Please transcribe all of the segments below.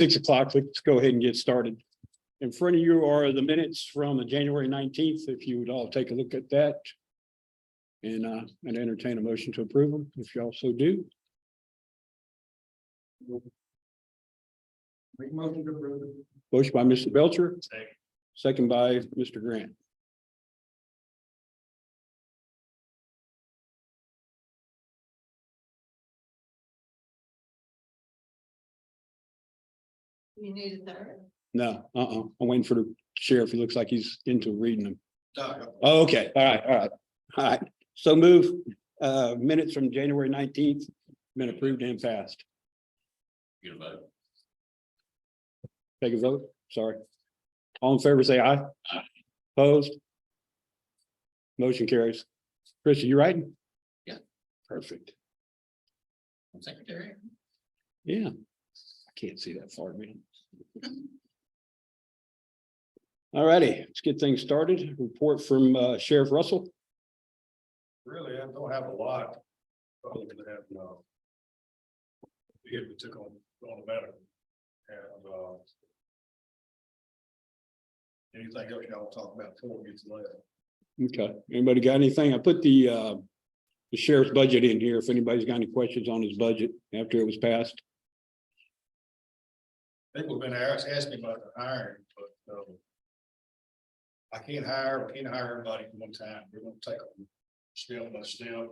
6 o'clock. Let's go ahead and get started. In front of you are the minutes from January 19th. If you would all take a look at that. And entertain a motion to approve them, if you also do. Make motion to approve. Motion by Mr. Belcher, second by Mr. Grant. You need a third? No, I'm waiting for the sheriff. He looks like he's into reading them. Oh, okay, all right. So move, minutes from January 19th, been approved and passed. Get a vote. Take a vote, sorry. All in favor, say aye. Aye. Opposed? Motion carries. Chris, are you writing? Yeah. Perfect. Secretary. Yeah. I can't see that far, man. All righty, let's get things started. Report from Sheriff Russell. Really, I don't have a lot. Probably gonna have, we took on the matter. And, anything else y'all talk about before we get to that? Okay, anybody got anything? I put the sheriff's budget in here. If anybody's got any questions on his budget after it was passed. People have been asking me about the hiring, but, I can't hire everybody at one time. We're gonna take them step by step.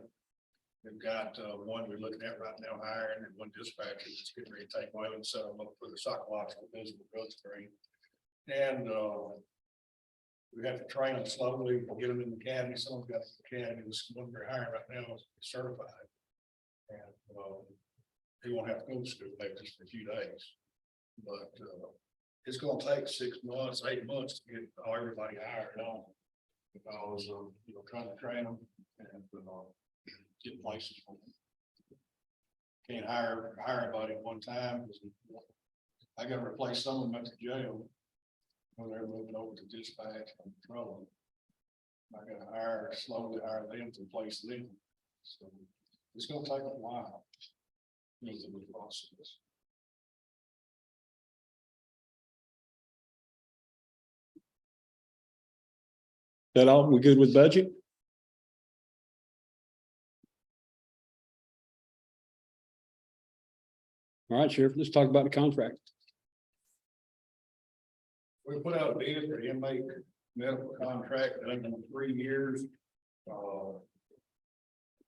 We've got, one we're looking at right now hiring and one dispatcher that's getting ready to take away and set them up for the psychological physical drug screen. And, we have to train them slowly, get them in the academy. Some of them got the academy, this one we're hiring right now is certified. And, he won't have to go to school, maybe just for a few days. But, it's gonna take 6 months, 8 months to get everybody hired on. Because, trying to train them and, get places for them. Can't hire everybody at one time, because I gotta replace some of them at the jail. When they're moving over to dispatch and patrol. I gotta slowly hire them to replace them. So it's gonna take a while. It's a good process. That all? We good with budget? All right, Sheriff, let's talk about the contract. We put out a bid for the inmate medical contract, I think in 3 years.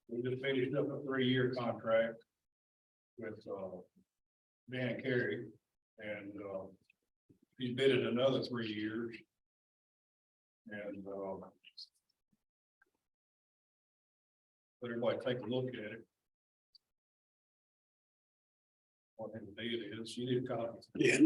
We just finished up a 3-year contract with Dan Carey, and he bidded another 3 years. And let everybody take a look at it. What the bid is, you need a copy. Yeah.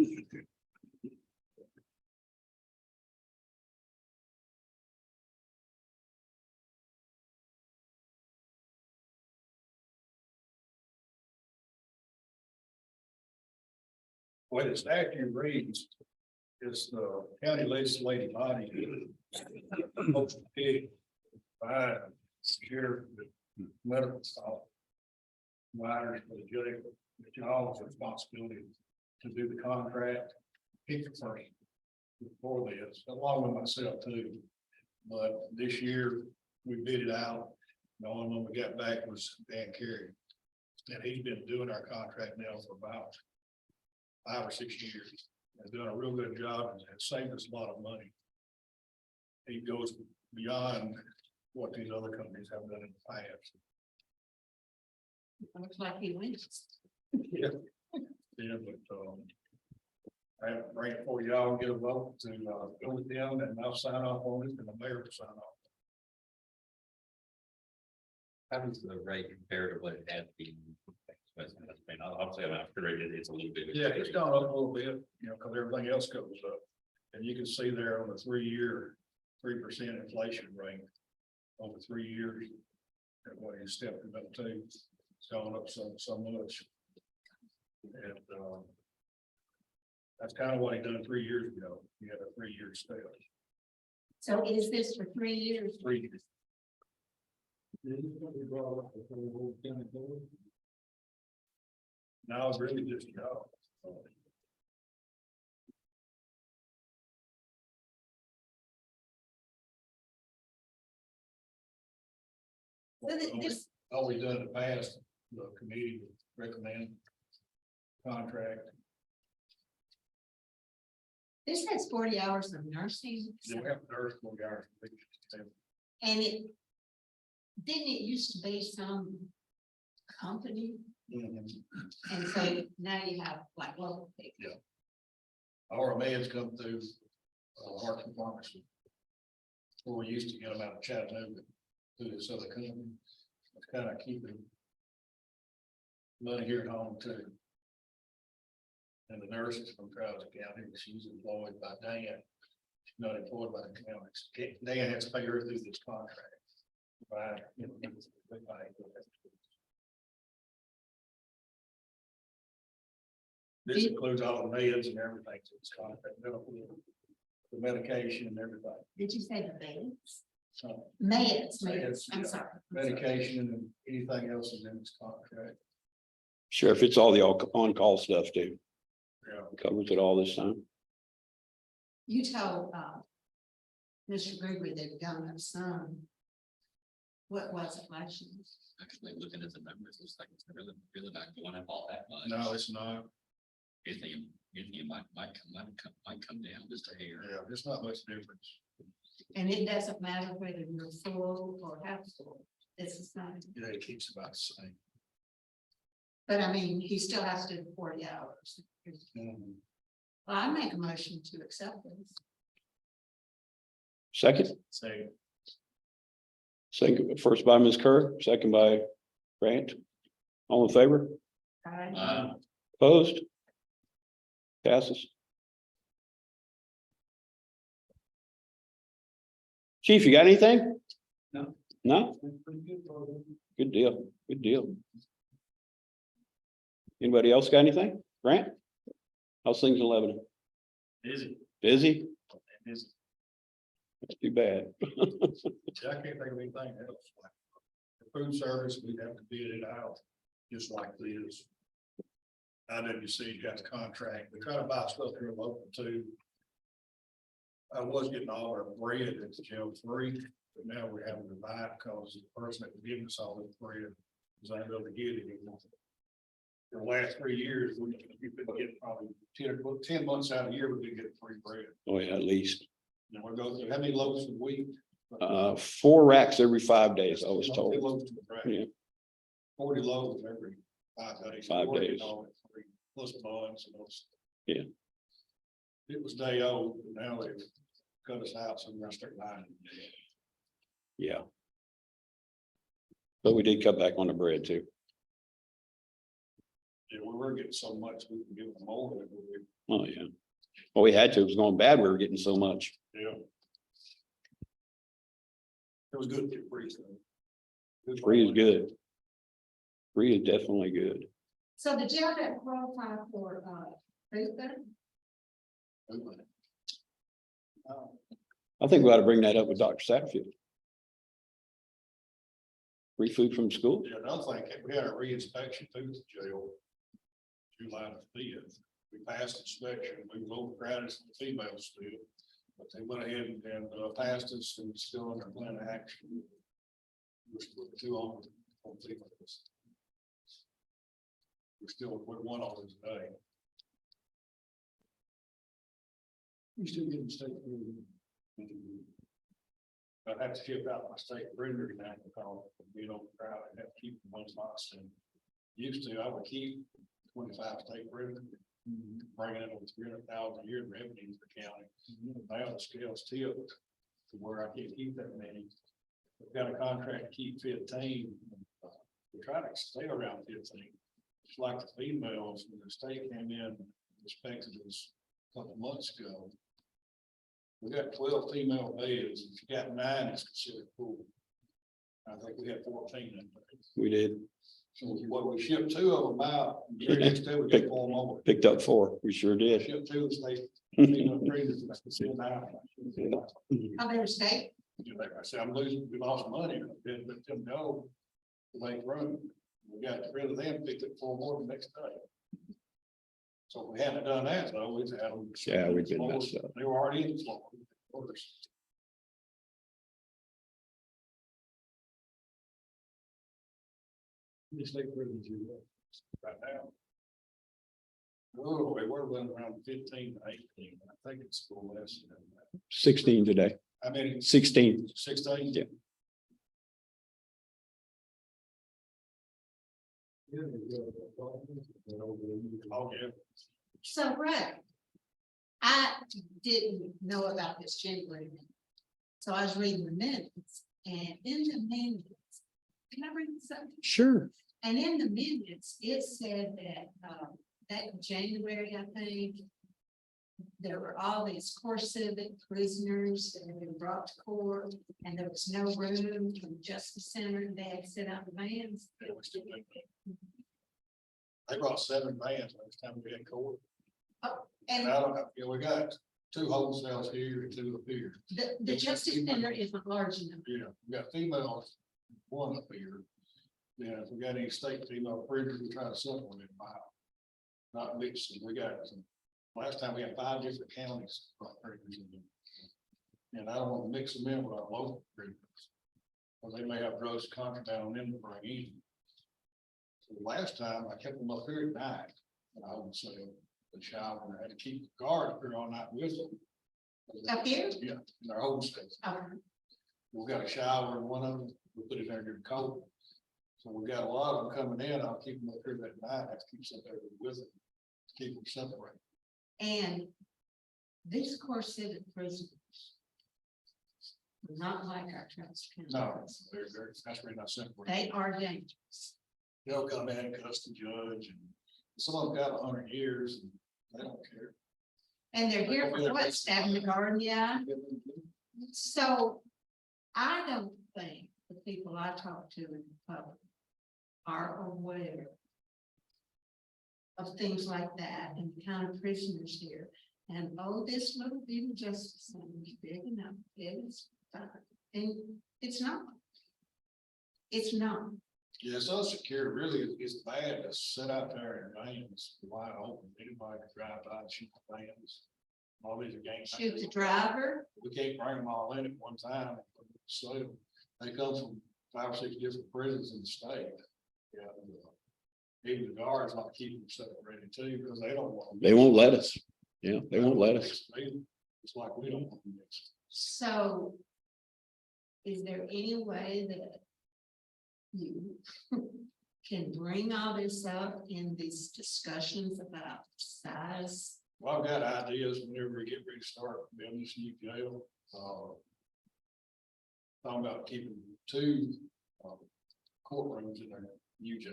The way the statute reads is the county legislative body supposed to pick by sheriff medical staff. Providers for the jail, it's y'all's responsibility to do the contract, pick the person before this, along with myself too. But this year, we bid it out. The only one we got back was Dan Carey. And he's been doing our contract now for about 5 or 6 years. Has done a real good job and has saved us a lot of money. He goes beyond what these other companies have done in the past. Looks like he wins. Yeah. Yeah, but, I have to bring it for y'all, get a vote to, go with them, and I'll sign off on it, and the mayor will sign off. How does the rate compare to what it had been? Obviously, I'm after it's a little bit. Yeah, it's gone up a little bit, because everything else goes up. And you can see there on the 3-year, 3% inflation rate over 3 years. And what he's stepping up to, it's gone up so much. And, that's kind of what he done 3 years ago. He had a 3-year step. So is this for 3 years? 3 years. Now it's really just y'all. So this, All we done in the past, the committee would recommend contract. this has 40 hours of nursing. Then we have nurse, we are. And didn't it used to be some company? And so now you have like local people. Our meds come through, Hartford Pharmacy. Where we used to get them out of Chattanooga, through this other company, it's kind of keeping money here at home too. And the nurses from Travis County, she's employed by Dan, she's not employed by the county. Dan has to pay her through this contract. Right, you know, this includes all the meds and everything, so it's contract, the medication and everything. Did you say the beds? So Meds, I'm yeah. sorry. medication and anything else is in this contract. Sheriff, it's all the on-call stuff too. Yeah. Covers it all this time. You told, Mr. Gregory they've gone up some. What was it last year? Actually, looking at the numbers, it's like it's really not going up all that much. No, it's not. You think it might come down just a hair. Yeah, there's not much difference. And it doesn't matter whether you're full or half full. This is not, Yeah, it keeps about the same. but I mean, he still has to do 40 hours. Well, I make a motion to accept this. Second, Say, second, first by Ms. Kerr, second by Grant. All in favor? Opposed? Passes. Chief, you got anything? No. No? Good deal, good deal. Anybody else got anything? Grant? How's things in Lebanon? busy, Busy? busy. That's too bad. I can't think of anything else. The food service, we'd have to bid it out, just like this. IWC got a contract, they try to buy stuff here local too. I was getting all our bread at the jail free, but now we're having to buy it because the person that was giving us all this bread was unable to get it anymore. For the last 3 years, we've been getting probably 10 months out of the year, we've been getting free bread. Oh, yeah, at least. And we're going through, how many loaves a week? 4 racks every 5 days, I was 10 told. loaves to the rack. Yeah. 40 loaves every 5 days. 5 We're getting days. all that free, plus buns and those. Yeah. It was day old, but now they've cut us out, so we're gonna start buying. Yeah. But we did cut back on the bread too. Yeah, we were getting so much, we can give them more than we, Oh, yeah. Well, we had to. It was going bad. We were getting so much. yeah. It was good to get free. So. Free is good. Free is definitely good. So the jail that qualify for, food bank? I think we ought to bring that up with Dr. Satterfield. Free food from school? Yeah, another thing, we had a re-inspection through the jail. July the 5th, we passed inspection, we were overcrowded for the females still. But they went ahead and passed us and it's still under plan of action. We're still 2 on females. We're still with 1 on this day. We still getting state food. I'd have to ship out my state printer now because we don't crowd and have to keep them one box and used to, I would keep 25 state printers. Bringing in over 300,000 a year in revenue for the county. Now the scale's tipped to where I can't keep that many. We've got a contract to keep 15. We're trying to stay around 15. It's like the females, when the state came in, and inspected us a couple months ago. We got 12 female beds. If you got 9, it's considered full. I think we had 14 in there. We did. So what we shipped 2 of them out, the next day we got 4 more. Picked up 4. We sure did. Shipped 2 of the state. Female traders, that's the same now. How their state? Like I said, we lost money, didn't let them go. To make room. We got rid of them, picked up 4 more the next day. So if we hadn't done that, though, we'd had them. Yeah, we've been messed up. They were already in Florida. Right now. Oh, we're running around 15 to 18. I think it's a little less than that. 16 today, I mean, 16. 16. Yeah. Oh, yeah. So, right. I didn't know about this January minute. So I was reading the minutes and in the minutes, can I read something? Sure. And in the minutes, it said that, that January, I think, there were all these core civic prisoners that had been brought to court, and there was no room for the Justice Center. They had set up vans. Yeah, we still do that. They brought 7 vans last time we had court. And And I don't know, you know, we got 2 wholesales here and 2 up here. the Justice Center isn't large enough. Yeah, we got females, 1 up here. Yeah, if we got any state female prisoners, we try to supplement them out. Not mix them. We got some, last time we had 5 different counties. brought prisoners in. And I don't want to mix them in with our local prisoners. Or they may have drugs contraband on them to bring in. So last time I kept them up here at night, and I would say the shower, and I had to keep the guard up here all night with them. Up here? Yeah, in our home state. We got a shower in one of them, we put it there during cold. So we got a lot of them coming in, I'll keep them up here that night, I have to keep something with them, to keep them separated. And these core civic prisoners. are Not like our Travis County. No, prisoners. that's really not separated. They are dangerous. They'll come in and cuss the judge, and some of them got 100 years, and they don't care. And they're here for what, stabbing the garden, yeah? So I don't think the people I talk to in the public are aware of things like that and the kind of prisoners here. And oh, this little bitty justice center is big enough, it is fine. And it's not. It's not. Yeah, social security really is bad to sit out there in lanes wide open, anybody can drive by and shoot the vans. All these are games. Shoot the driver. We can't bring them all in at one time. So they come from 5 or 6 different prisons in the state. Yeah. Even the guards like keep them separated too, because they don't want. They won't let us. Yeah, they won't let us. It's like we don't want them mixed. So is there any way that you can bring all this up in these discussions about size? Well, I've got ideas whenever we get ready to start building this new jail. Talking about keeping 2 courtrooms in our new jail.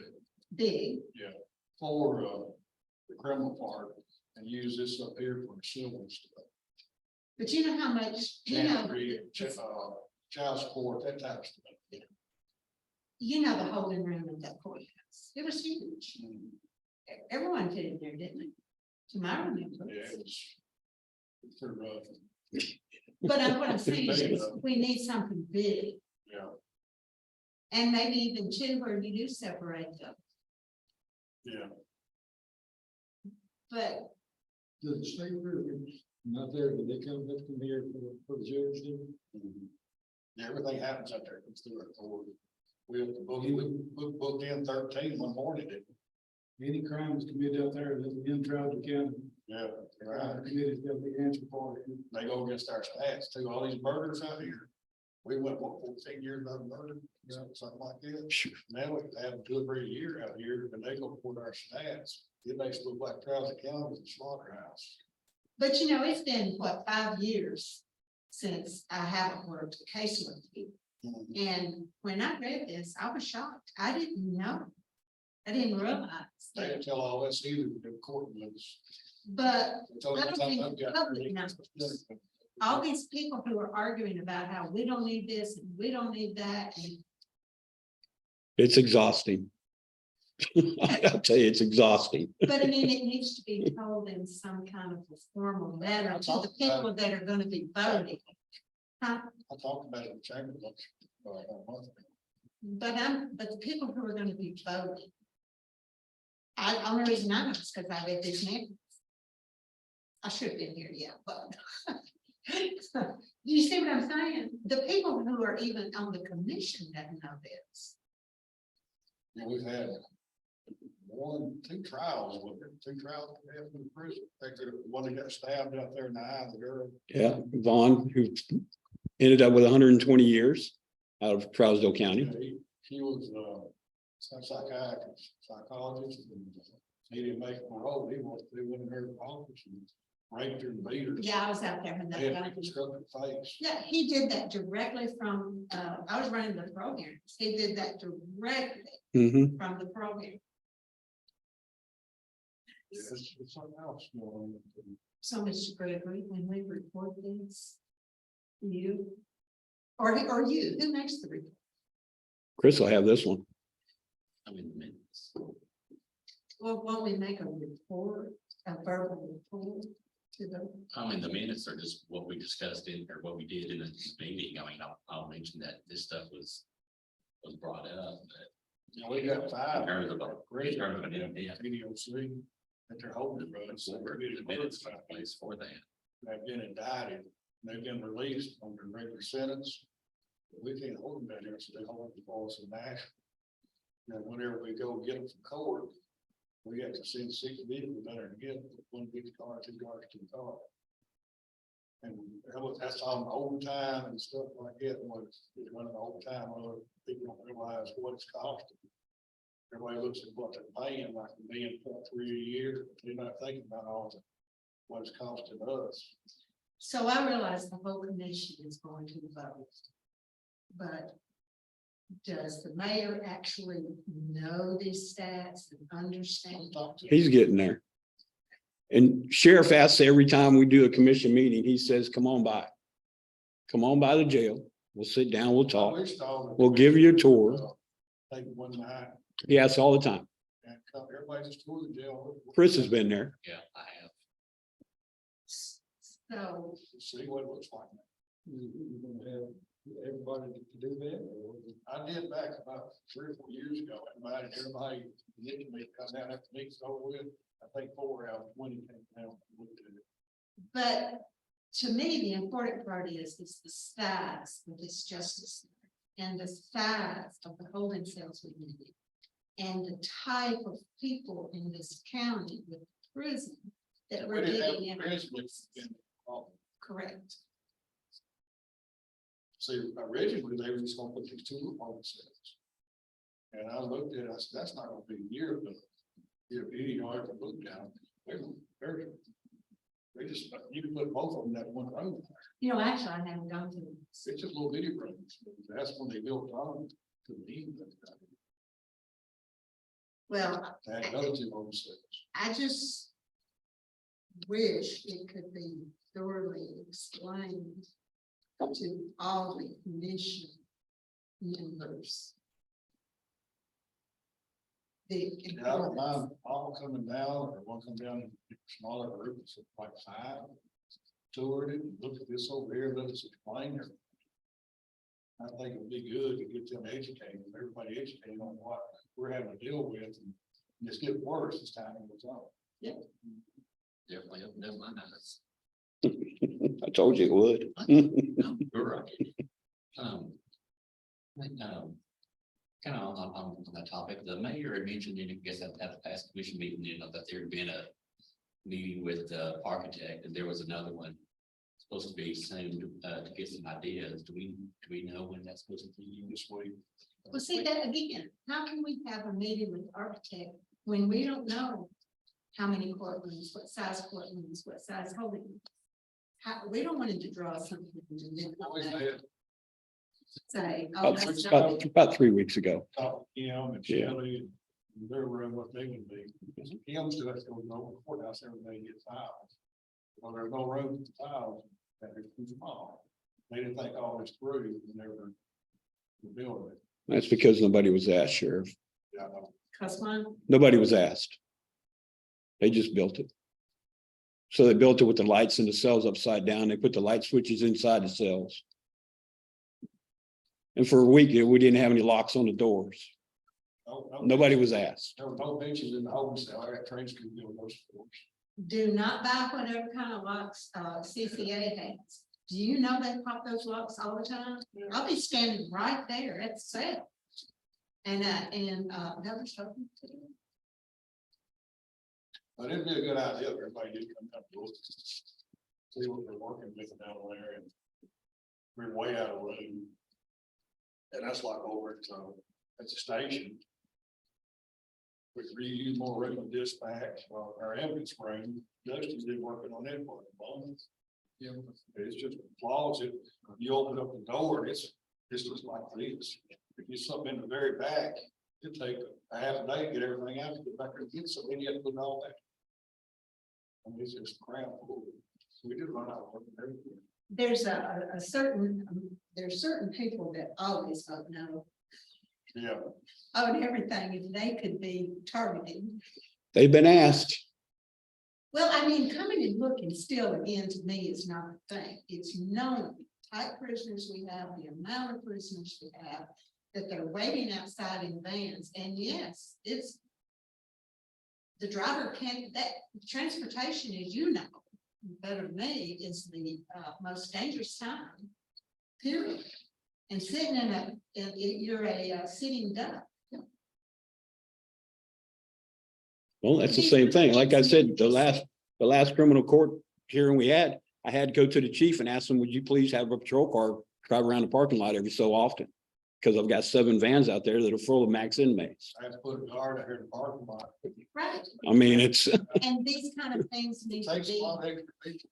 Big, For the criminal part and use this up here for the civil stuff. but you know how much, you know, Child support, that type of stuff. the holding room in that courthouse. It was huge. Everyone fit in there, didn't it? To my Yeah, remembrance. it's pretty rough. But what I'm saying is, we need something big, Yeah, and maybe even 2 where you do separate them. yeah. But The state prisoners not there, did they come up from here for the judge? Yeah, everything happens out there, comes through our court. We have to booked in 13 one morning, didn't we? Any crimes committed out there, that's in Tribal County, Yeah, the right. committee's got to be answered for it. They go against our stats too, all these murders out here. We went, 14 years without a murder, something like that. Phew. Now we have 2 or 3 a year out here, and they go for our stats. It makes it look like Trouser County is a slaughterhouse. But it's been what, 5 years since I haven't worked a case with you. And when I read this, I was shocked. I didn't know. I didn't realize They that. didn't tell all us either, the court was. But they told us I don't something think I've the got public pretty- knows. All these people who are arguing about how we don't need this and we don't need that, and It's exhausting. I'll tell you, it's exhausting. but I mean, it needs to be told in some kind of a formal letter to the people that are gonna be voting. Huh? I talked about it in chamber. A month ago. But the people who are gonna be voting. Only reason I know is because I read this name. I should have been here yet, but. You see what I'm saying? The people who are even on the commission that know this. Yeah, we've had two trials with it, two trials we had in the prison. I think the one that got stabbed out there in the eye of the girl. Yeah, Vaughn, who ended up with 120 years out of Trousdale County. Yeah, he was some psychiatrist, psychologist, and he didn't make parole. They went in her office and raped her and beat her. Yeah, I was out there when that They had happened. constructed face. Yeah, he did that directly from, I was running the program. He did that directly Mhm. from the program. Yeah, it's something else going on. So, Mr. Gregory, when we report this, you, or you, who makes the report? Chris will have this one. I mean, the minutes. Well, won't we make a report, a verbal report to the, I mean, the minutes are just what we discussed in, or what we did in this meeting. I mean, I'll mention that this stuff was brought up, but You know, we got five. in terms of, in terms of an intent, EDOC that they're holding, but it's the minutes took place for that. they've been indicted, they've been released on their regular sentence. We can't hold them down here, so they hold them for us in Nashville. Now, whenever we go get them from court, we have to send 6 vehicles down there to get them, 1 big car, 2 cars, 2 cars. And that's on overtime and stuff like that, when it's running overtime, people don't realize what it's costing. Everybody looks at what they're paying, like a million point 3 a year, but they're not thinking about what it's costing us. so I realize the whole commission is going to vote. But does the mayor actually know these stats and understand? He's getting there. And sheriff asks every time we do a commission meeting, he says, come on by. Come on by the jail. We'll sit down, we'll talk. We'll give you a tour. Take one night He asks all the time. and come, everybody just tour the jail. Chris has been there. Yeah, I have. So, See what it looks like. You're gonna have everybody to do that, or? I did back about 3 or 4 years ago, everybody getting me to come down after meetings over with, I think 4 out of 20 came down. and looked at it. but to me, the important part is the size of this justice center and the size of the holding cells we need. And the type of people in this county with prison that We we're didn't have getting in. prison in the fall. Correct. See, originally they were just gonna put these 2 home cells. And I looked at it, I said, that's not gonna be a year, but if any yard to look down, they just, you can put both of them in that one room. You know, actually, I haven't gone to this. It's just little bitty rooms. That's when they built on to the east. Well, They had another 2 home cells. I just wish it could be thoroughly explained to all the commission members. The And I don't importance. mind all coming down or one come down in smaller groups of like 5. Toured it, looked at this over here, let us explain it. I think it'd be good to get them educated, everybody educated on what we're having to deal with and just get worse as time goes on. Definitely opened up my eyes. I told you it would. No, you're right. Kind of on that topic, the mayor had mentioned, I guess at the past commission meeting, that there had been a meeting with the architect, and there was another one supposed to be soon, to get some ideas. Do we know when that's supposed to be this week? Well, see that again, how can we have a meeting with the architect when we don't know how many courtrooms, what size holding? How, we don't want him to draw something and then Always had say, oh, that's not. About 3 weeks ago. talk to him and Yeah. Shelley and their room, what they would be. Him still has to go to the courthouse every day and get files. Well, there's no room for files, that is too small. They didn't think all this through when they were building it. That's because nobody was asked, Sheriff. Yeah, I know. Cause one, Nobody was asked. They just built it. So they built it with the lights and the cells upside down. They put the light switches inside the cells. And for a week, we didn't have any locks on the doors. Nobody was asked. There were no benches in the holding cell. I got trade school doing those floors. do not buy whatever kind of locks, CCA has. Do you know they pop those locks all the time? I'll be standing right there at the cell. And that was talking to them. But it'd be a good idea if everybody did come up to us. See what we're working with down there and we're way out of room. And that's like over at the station. We could reuse more room in dispatch, well, our evidence room, Dusty's been working on that for a moment. Yeah, it's just a closet, you open up the door, it's just like this. If you something in the very back, it'd take a half a day to get everything out, to get back there and get something, you have to put all that. I mean, it's just crap. So we did run out of work and everything. There's there's certain people that always vote no Yeah, on everything, if they could be targeted. They've been asked. Well, I mean, coming and looking still again, to me, is not a thing. It's knowing the type prisoners we have, the amount of prisoners we have, that they're waiting outside in vans. And yes, it's the driver can't, that transportation, as you know, better than me, is the most dangerous time, period. And sitting you're a sitting duck. Well, that's the same thing. Like I said, the last criminal court hearing we had, I had to go to the chief and ask him, would you please have a patrol car drive around the parking lot every so often? Because I've got 7 vans out there that are full of max inmates. I have to put a guard out here in the parking lot. Right. I mean, it's, And these kind of things need to Takes a be, lot of extra people,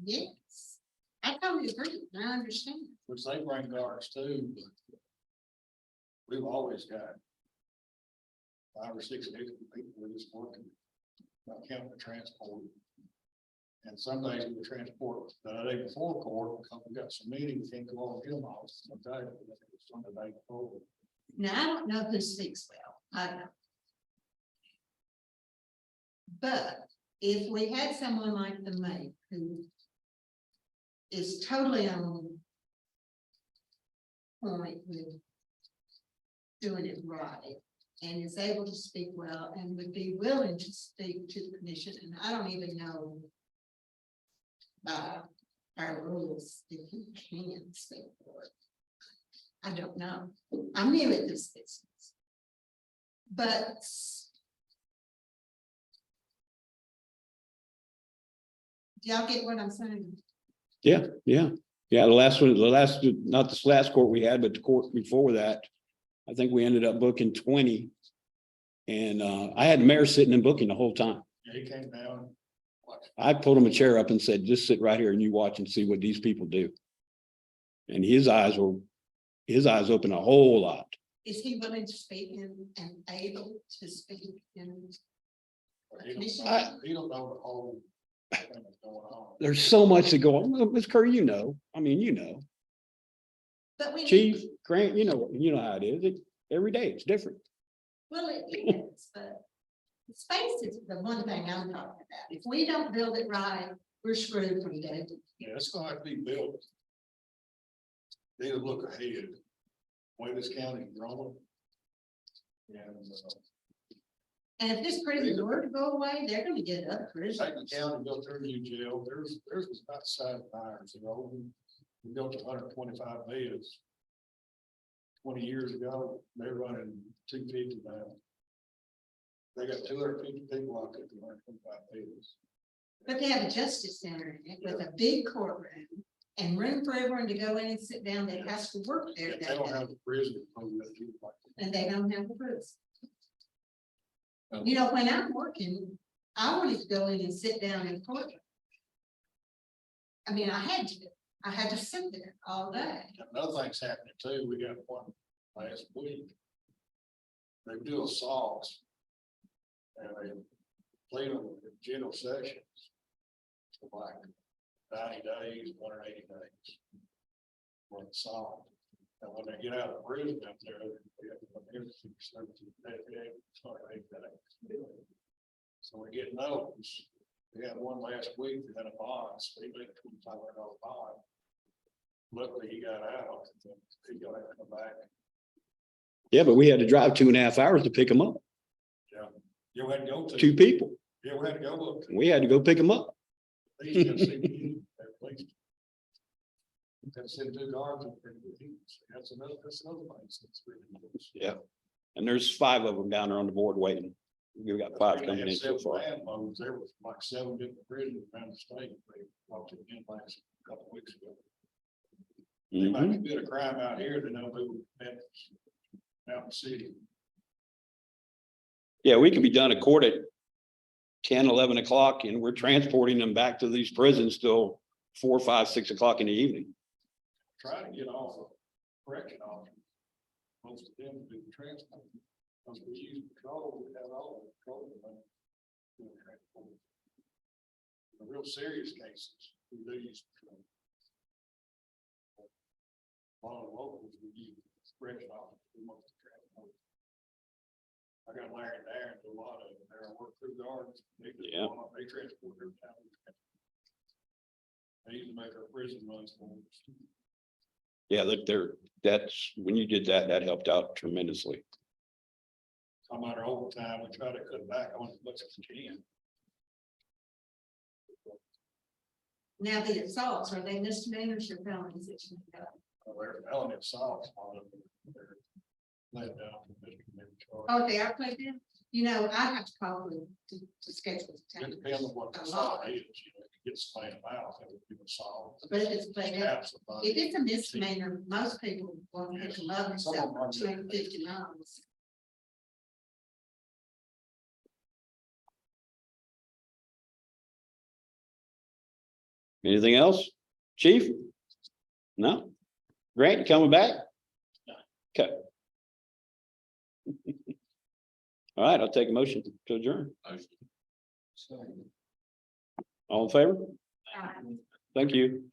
yes. I totally agree. I understand. which they bring guards too, but we've always got 5 or 6 extra people we're just working, not counting the transport. And some days we transport the day before court, because we got some meetings, can't go on film off. Sometimes it's on the day before. Now, I don't know who speaks well. I don't know. But if we had someone like the mayor who is totally on point with doing it right and is able to speak well and would be willing to speak to the commission, and I don't even know our rules if he can speak for it. I don't know. I'm new at this business. But do y'all get what I'm saying? yeah. The last one, not this last court we had, but the court before that, I think we ended up booking 20. And I had the mayor sitting and booking the whole time. Yeah, he came down. Watched. I pulled him a chair up and said, just sit right here and you watch and see what these people do. And his eyes opened a whole lot. Is he willing to speak and able to speak in? He don't know the whole thing that's going on. There's so much to go on. Well, Ms. Curry, you know, But we. Chief Grant, you know how it is. Every day it's different. Well, it is, but space is the one thing I'm talking about. If we don't build it right, we're screwed from day to day. Yeah, it's gonna have to be built. They look ahead, way this county is growing. And And if this prison were to go away, they're gonna get other Titan prisons. County built their new jail, theirs was about the size of ours, you know, we built 125 beds. 20 years ago, they're running 250 now. They got 250 people out there, 125 beds. But they have a justice center in it with a big courtroom and room for everyone to go in and sit down that has to work there. They don't have the prison. And they don't have the prison. You know, when I'm working, I wanted to go in and sit down in court. I mean, I had to sit there all day. Another thing's happening too, we got one last week. They do assaults. And they plead them in general sessions. For like 90 days, 180 days. For assault. And when they get out of prison up there, they have to so we're getting those. We had one last week, we had a bond, speed limit $2,500 bond. Luckily, he got out, he got to come back. Yeah, but we had to drive 2.5 hours to pick them up. You had to go to. 2 people. Yeah, we had to go up. We had to go pick them up. They used to see me at least. Had to send 2 guards up there. That's another thing. That's really good. Yeah. And there's 5 of them down there on the board waiting. We've got 5 They coming had in so 7 far. landloads. There was like 7 different prisons around the state. They walked it in last couple of weeks ago. They Mhm. might commit a crime out here, they know who Memphis, out in the city. Yeah, we could be done at court at 10, 11 o'clock and we're transporting them back to these prisons till 4, 5, 6 o'clock in the evening. Try to get off of correction officers. Most of them do the transport. Once we use patrol, we have all the patrol. Doing transport. The real serious cases, we do use patrol. A lot of locals, we use correction officers, we want to transport. I got Larry and Darren, do a lot of them, they're work through guards. They do a Yeah. lot, They transport every time. They even make our prison runs for us. Yeah, that's, when you did that, that helped out tremendously. Come out of overtime, we try to cut back on as much as we can. Now the assaults, are they misdemeanors or felonies that you make up? They're felony assaults, a lot of them, they're let down for misdemeanor charge. Oh, they are played in? You know, I have to call them to schedule the It time. depends on what the A assault lot. is, you know, if it gets played out, that would be assault. But if it's played out, Stab somebody. if it's a misdemeanor, most people won't pick them up Some except of them for are. 250 miles. Anything else? Chief? No? Grant, you coming back? Okay. All right, I'll take a motion to adjourn. Motion. All in favor? Um, Thank you.